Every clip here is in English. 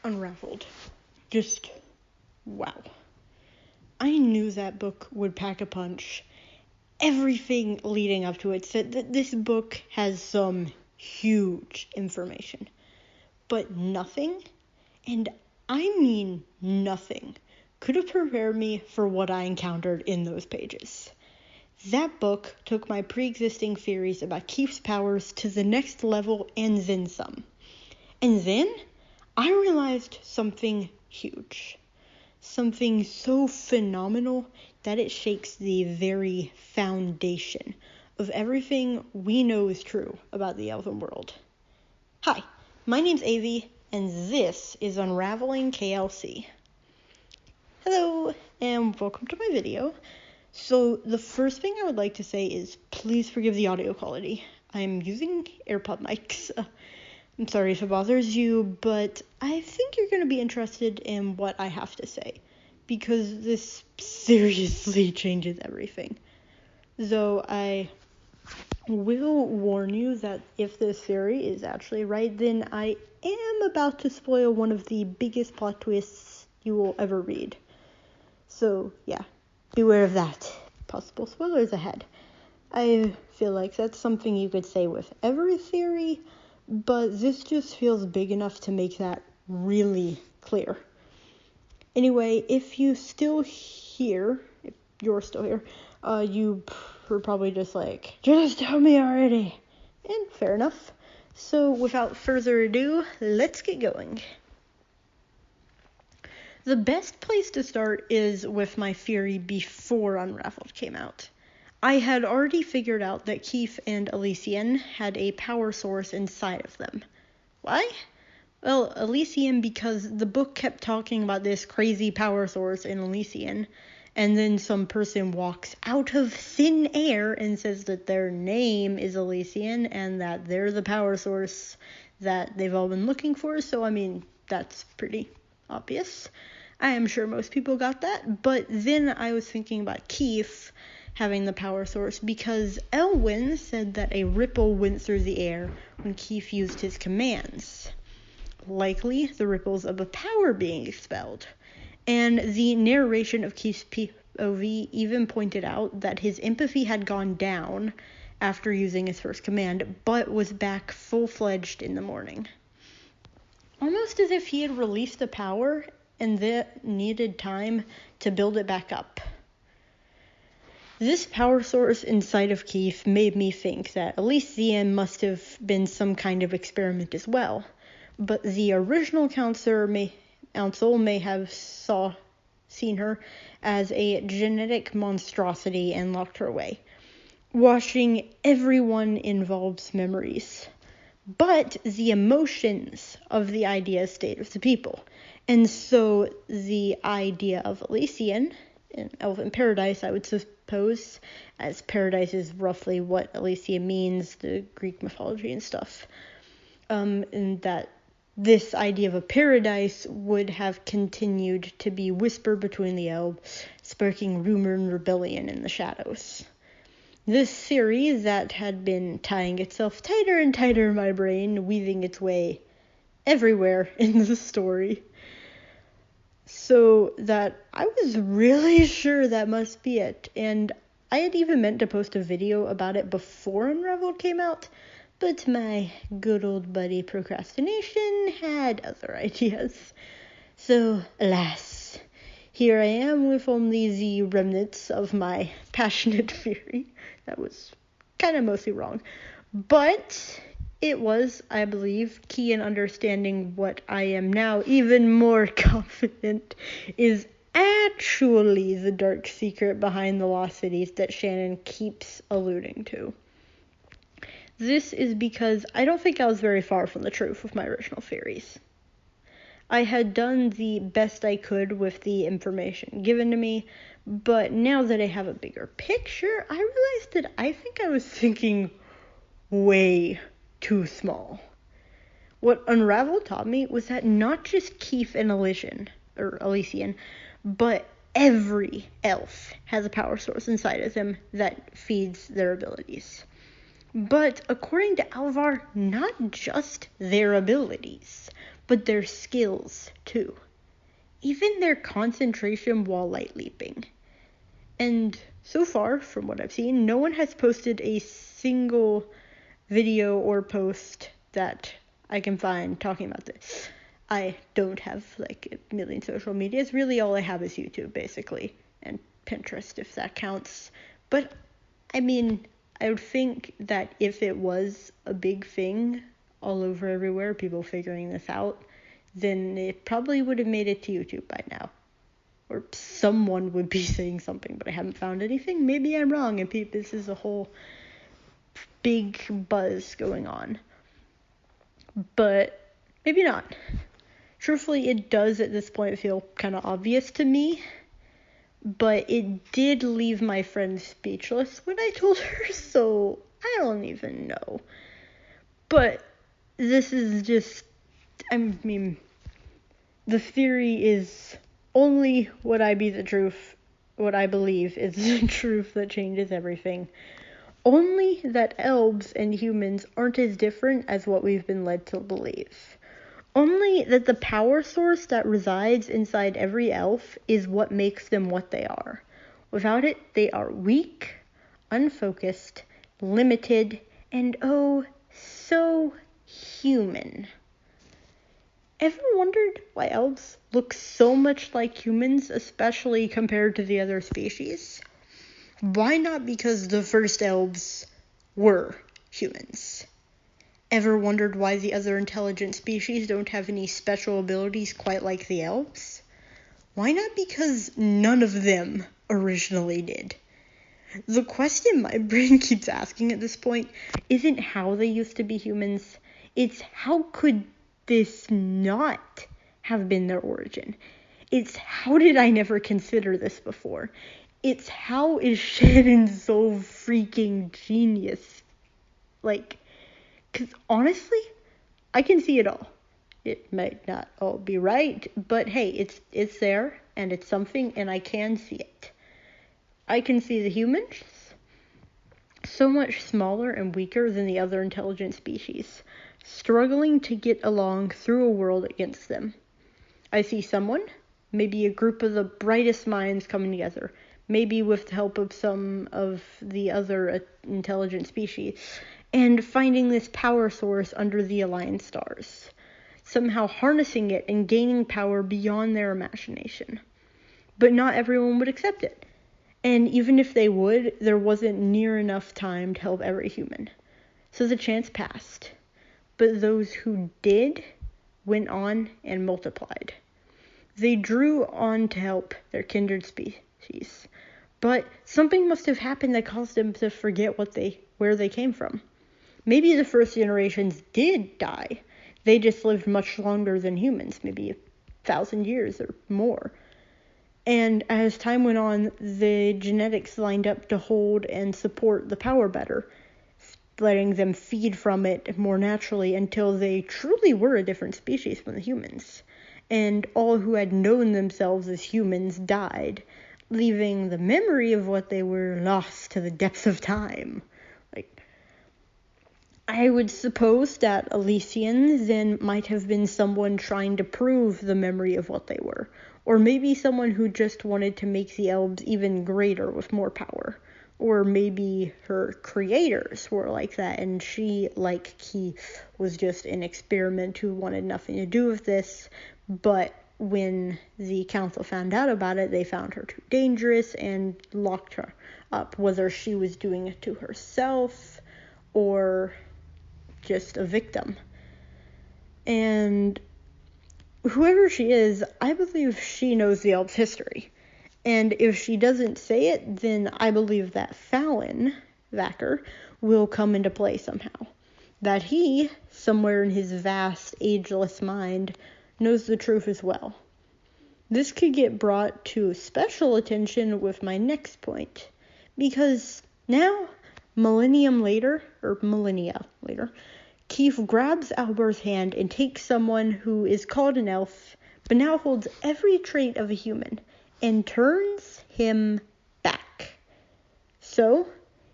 Unraveled. Just, wow. I knew that book would pack a punch. Everything leading up to it said that this book has some huge information. But nothing, and I mean nothing, could have prepared me for what I encountered in those pages. That book took my pre-existing theories about Keith's powers to the next level and then some. And then I realized something huge. Something so phenomenal that it shakes the very foundation of everything we know is true about the Elven world. Hi, my name's Avi, and this is Unraveling KLC. Hello, and welcome to my video. So the first thing I would like to say is please forgive the audio quality. I'm using AirPod mics. I'm sorry if it bothers you, but I think you're going to be interested in what I have to say, because this seriously changes everything. Though I will warn you that if this theory is actually right, then I am about to spoil one of the biggest plot twists you will ever read. So, yeah, beware of that. Possible spoilers ahead. I feel like that's something you could say with every theory, but this just feels big enough to make that really clear. Anyway, if you're still here, you were probably just like, just tell me already. And fair enough. So without further ado, let's get going. The best place to start is with my theory before Unraveled came out. I had already figured out that Keith and Elysian had a power source inside of them. Why? Well, Elysian because the book kept talking about this crazy power source in Elysian, and then some person walks out of thin air and says that their name is Elysian and that they're the power source that they've all been looking for, so I mean, that's pretty obvious. I am sure most people got that, but then I was thinking about Keith having the power source because Elwyn said that a ripple went through the air when Keith used his commands. Likely the ripples of a power being expelled. And the narration of Keith's POV even pointed out that his empathy had gone down after using his first command, but was back full-fledged in the morning. Almost as if he had released the power and that needed time to build it back up. This power source inside of Keith made me think that Elysian must have been some kind of experiment as well, but the original council may have seen her as a genetic monstrosity and locked her away, washing everyone involved's memories. But the emotions of the idea stayed with the people, and so the idea of Elysian, in Elven Paradise, I would suppose, as paradise is roughly what Elysian means, the Greek mythology and stuff, and that this idea of a paradise would have continued to be whispered between the elves, sparking rumor and rebellion in the shadows. This theory that had been tying itself tighter and tighter in my brain, weaving its way everywhere in the story, so that I was really sure that must be it, and I had even meant to post a video about it before Unraveled came out, but my good old buddy procrastination had other ideas. So, alas, here I am with only the remnants of my passionate theory. That was kind of mostly wrong, but it was, I believe, key in understanding what I am now even more confident is actually the dark secret behind the lost cities that Shannon keeps alluding to. This is because I don't think I was very far from the truth with my original theories. I had done the best I could with the information given to me, but now that I have a bigger picture, I realized that I think I was thinking way too small. What Unraveled taught me was that not just Keith and Elysian, but every elf has a power source inside of them that feeds their abilities. But according to Alvar, not just their abilities, but their skills too. Even their concentration while light leaping. And so far, from what I've seen, no one has posted a single video or post that I can find talking about this. I don't have like a million social medias. Really all I have is YouTube, basically, and Pinterest, if that counts. But I mean, I would think that if it was a big thing all over everywhere, people figuring this out, then it probably would have made it to YouTube by now. Or someone would be saying something, but I haven't found anything. Maybe I'm wrong, and this is a whole big buzz going on. But maybe not. Truthfully, it does at this point feel kind of obvious to me. But it did leave my friend speechless when I told her, so I don't even know. But this is just, I mean, the theory is only what I believe is the truth that changes everything. Only that elves and humans aren't as different as what we've been led to believe. Only that the power source that resides inside every elf is what makes them what they are. Without it, they are weak, unfocused, limited, and oh, so human. Ever wondered why elves look so much like humans, especially compared to the other species? Why not because the first elves were humans? Ever wondered why the other intelligent species don't have any special abilities quite like the elves? Why not because none of them originally did? The question my brain keeps asking at this point isn't how they used to be humans, it's how could this not have been their origin? It's how did I never consider this before? It's how is Shannon so freaking genius? Like, because honestly, I can see it all. It might not all be right, but hey, it's there, and it's something, and I can see it. I can see the humans so much smaller and weaker than the other intelligent species, struggling to get along through a world against them. I see someone, maybe a group of the brightest minds coming together, maybe with the help of some of the other intelligent species, and finding this power source under the aligned stars, somehow harnessing it and gaining power beyond their imagination. But not everyone would accept it. And even if they would, there wasn't near enough time to help every human. So the chance passed. But those who did went on and multiplied. They drew on to help their kindred species. But something must have happened that caused them to forget where they came from. Maybe the first generations did die. They just lived much longer than humans, maybe 1,000 years or more. And as time went on, the genetics lined up to hold and support the power better, letting them feed from it more naturally until they truly were a different species from the humans. And all who had known themselves as humans died, leaving the memory of what they were lost to the depths of time. I would suppose that Elysian then might have been someone trying to prove the memory of what they were. Or maybe someone who just wanted to make the elves even greater with more power. Or maybe her creators were like that, and she, like Keith, was just an experiment who wanted nothing to do with this. But when the council found out about it, they found her too dangerous and locked her up. Whether she was doing it to herself or just a victim. And whoever she is, I believe she knows the elves' history. And if she doesn't say it, then I believe that Fallon Vacker will come into play somehow. That he, somewhere in his vast, ageless mind, knows the truth as well. This could get brought to special attention with my next point. Because now, millennia later, Keith grabs Albert's hand and takes someone who is called an elf, but now holds every trait of a human, and turns him back. So,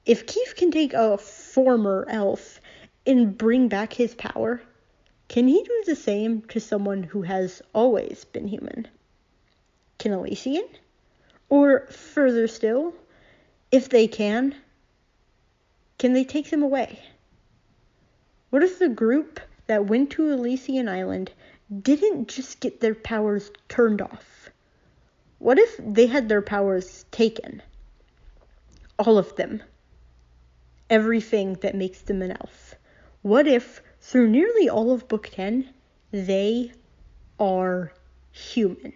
if Keith can take a former elf and bring back his power, can he do the same to someone who has always been human? Can Elysian? Or further still, if they can they take them away? What if the group that went to Elysian Island didn't just get their powers turned off? What if they had their powers taken? All of them. Everything that makes them an elf. What if, through nearly all of Book 10, they are human?